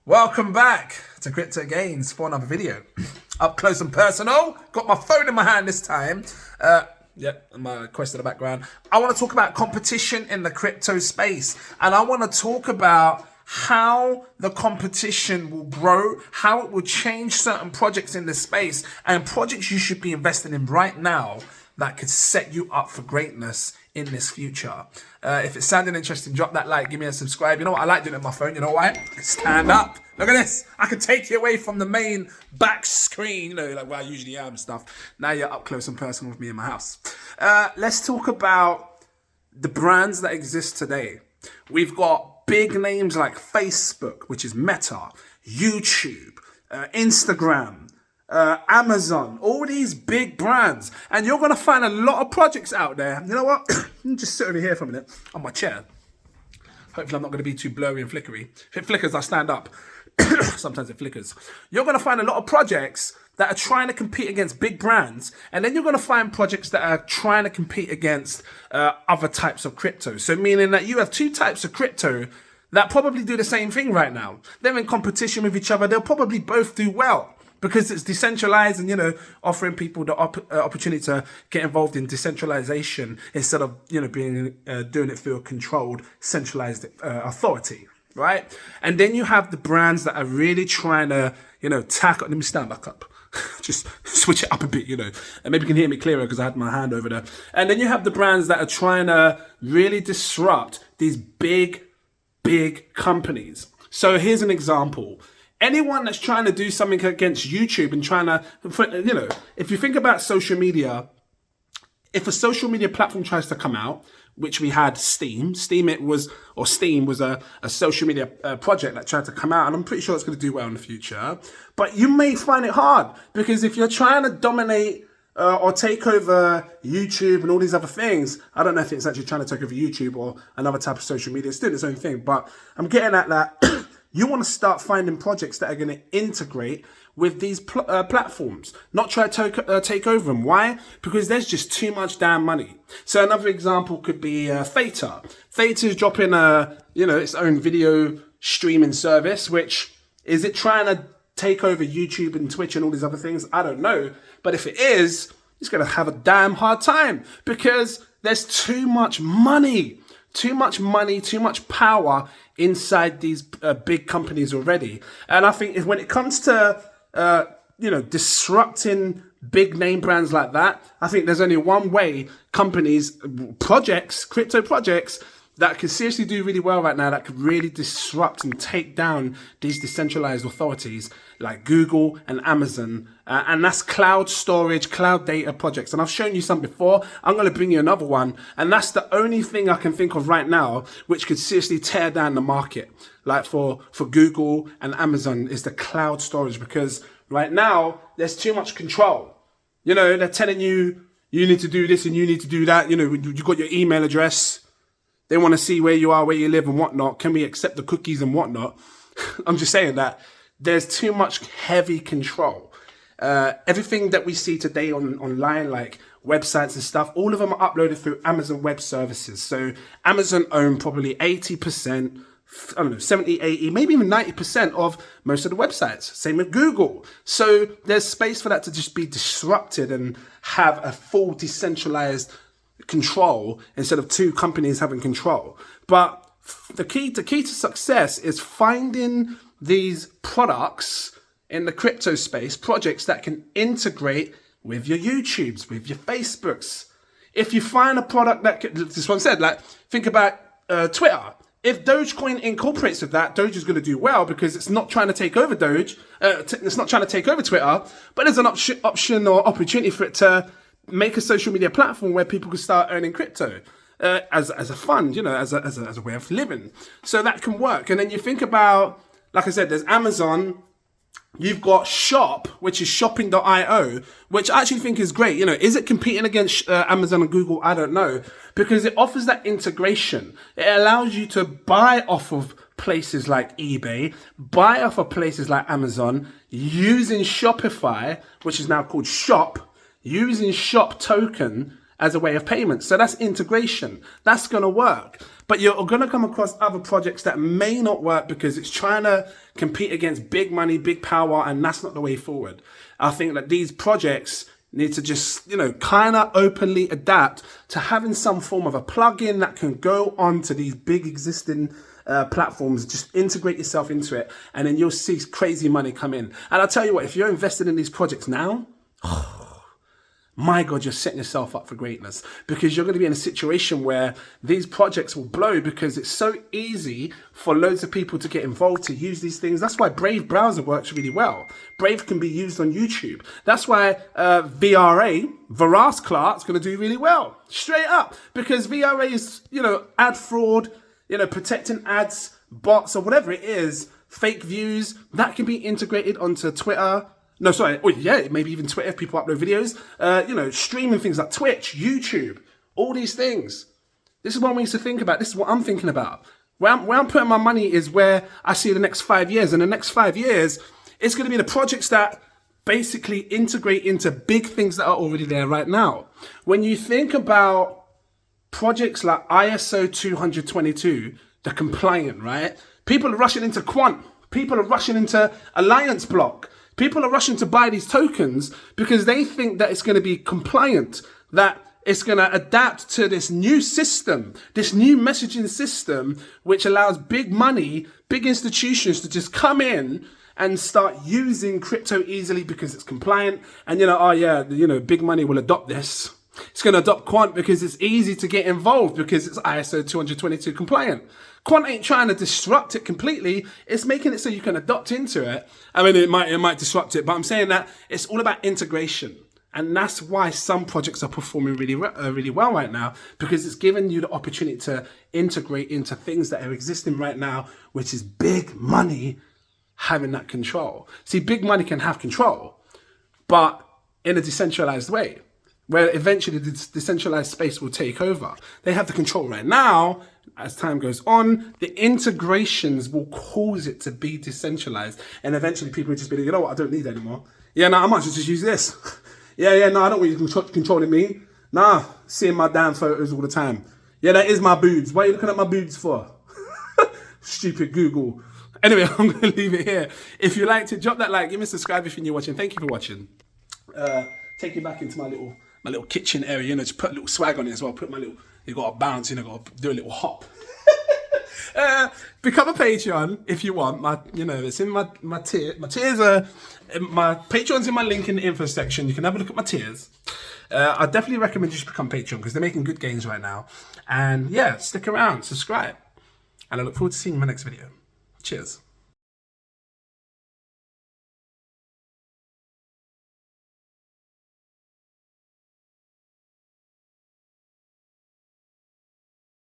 Welcome back to Crypto Gains for another video. Up close and personal. Got my phone in my hand this time. My Quest in the background. I want to talk about competition in the crypto space. And I want to talk about how the competition will grow, how it will change certain projects in this space, and projects you should be investing in right now that could set you up for greatness in this future. If it's sounding interesting, drop that like, give me a subscribe. You know what? I like doing it on my phone. You know why? Stand up. Look at this. I can take you away from the main back screen, you know, like where I usually am and stuff. Now you're up close and personal with me in my house. Let's talk about the brands that exist today. We've got big names like Facebook, which is Meta, YouTube, Instagram, Amazon, all these big brands, and you're gonna find a lot of projects out there. You know what? Just sit over here for a minute on my chair. Hopefully I'm not gonna be too blurry and flickery. If it flickers, I stand up. Sometimes it flickers. You're gonna find a lot of projects that are trying to compete against big brands, and then you're gonna find projects that are trying to compete against other types of crypto. So meaning that you have two types of crypto that probably do the same thing right now. They're in competition with each other. They'll probably both do well, because it's decentralized and, you know, offering people the opportunity to get involved in decentralization instead of, you know, being doing it through a controlled, centralized authority, right? And then you have the brands that are really trying to, you know, tackle. Let me stand back up. Just switch it up a bit, you know, and maybe you can hear me clearer because I had my hand over there. And then you have the brands that are trying to really disrupt these big companies. So here's an example. Anyone that's trying to do something against YouTube and trying to, you know, if you think about social media, if a social media platform tries to come out, which we had Steam was a social media project that tried to come out, and I'm pretty sure it's going to do well in the future. But you may find it hard, because if you're trying to dominate or take over YouTube and all these other things, I don't know if it's actually trying to take over YouTube or another type of social media. It's doing its own thing, but I'm getting at that. You want to start finding projects that are going to integrate with these platforms, not try to take over them. Why? Because there's just too much damn money. So another example could be THETA. THETA is dropping its own video streaming service, which is it trying to take over YouTube and Twitch and all these other things? I don't know. But if it is, it's going to have a damn hard time, because there's too much money. Too much money, too much power inside these big companies already. And I think when it comes to, disrupting big name brands like that, I think there's only one way companies, projects, crypto projects that can seriously do really well right now, that could really disrupt and take down these decentralized authorities like Google and Amazon. And that's cloud storage, cloud data projects. And I've shown you some before. I'm going to bring you another one. And that's the only thing I can think of right now which could seriously tear down the market. Like for Google and Amazon is the cloud storage, because right now there's too much control. You know, they're telling you, you need to do this and you need to do that. You know, you've got your email address. They want to see where you are, where you live and whatnot. Can we accept the cookies and whatnot? I'm just saying that there's too much heavy control. Everything that we see today online, like websites and stuff, all of them are uploaded through Amazon Web Services. So Amazon own probably 80%, I don't know, 70, 80, maybe even 90% of most of the websites. Same with Google. So there's space for that to just be disrupted and have a full decentralized control instead of two companies having control. But the key to success is finding these products in the crypto space, projects that can integrate with your YouTubes, with your Facebooks. If you find a product that can, this is what I said, like think about Twitter. If Dogecoin incorporates with that, Doge is going to do well, because it's not trying to take over Doge. It's not trying to take over Twitter, but there's an option or opportunity for it to make a social media platform where people can start earning crypto as a fund, you know, as a way of living. So that can work. And then you think about, like I said, there's Amazon. You've got Shop, which is shopping.io, which I actually think is great. You know, is it competing against Amazon and Google? I don't know, because it offers that integration. It allows you to buy off of places like eBay, buy off of places like Amazon, using Shopify, which is now called Shop, using Shop token as a way of payment. So that's integration. That's going to work. But you're going to come across other projects that may not work because it's trying to compete against big money, big power, and that's not the way forward. I think that these projects need to just, kind of openly adapt to having some form of a plugin that can go onto these big existing platforms. Just integrate yourself into it, and then you'll see crazy money come in. And I'll tell you what, if you're invested in these projects now, my God, you're setting yourself up for greatness, because you're going to be in a situation where these projects will blow because it's so easy for loads of people to get involved, to use these things. That's why Brave browser works really well. Brave can be used on YouTube. That's why VRA, VERASITY, is going to do really well, straight up, because VRA is, ad fraud, protecting ads, bots, or whatever it is, fake views, that can be integrated onto Twitter. No, sorry. Oh, yeah, maybe even Twitter if people upload videos. Streaming things like Twitch, YouTube, all these things. This is what we need to think about. This is what I'm thinking about. Where I'm putting my money is where I see the next 5 years. And the next 5 years, it's going to be the projects that basically integrate into big things that are already there right now. When you think about projects like ISO 222, the compliant, right? People are rushing into Quant. People are rushing into Alliance Block. People are rushing to buy these tokens because they think that it's going to be compliant, that it's going to adapt to this new system, this new messaging system, which allows big money, big institutions to just come in and start using crypto easily because it's compliant. And, big money will adopt this. It's going to adopt Quant because it's easy to get involved because it's ISO 222 compliant. Quant ain't trying to disrupt it completely. It's making it so you can adopt into it. I mean, it might disrupt it, but I'm saying that it's all about integration. And that's why some projects are performing really well right now, because it's giving you the opportunity to integrate into things that are existing right now, which is big money having that control. See, big money can have control, but in a decentralized way, where eventually the decentralized space will take over. They have the control right now. As time goes on, the integrations will cause it to be decentralized. And eventually people will just be like, you know what, I don't need that anymore. Yeah, no, I might just use this. No, I don't want you controlling me. Nah, seeing my damn photos all the time. Yeah, that is my boobs. Why are you looking at my boobs for? Stupid Google. Anyway, I'm going to leave it here. If you liked it, drop that like, give me a subscribe if you're new watching. Thank you for watching. Take you back into my little kitchen area, just put a little swag on it as well. Put my little, you got to bounce, got to do a little hop. Become a Patreon if you want. It's in my tier. My tiers are, my Patreon's in my link in the info section. You can have a look at my tiers. I definitely recommend you should become Patreon because they're making good gains right now. And yeah, stick around, subscribe. And I look forward to seeing you in my next video. Cheers.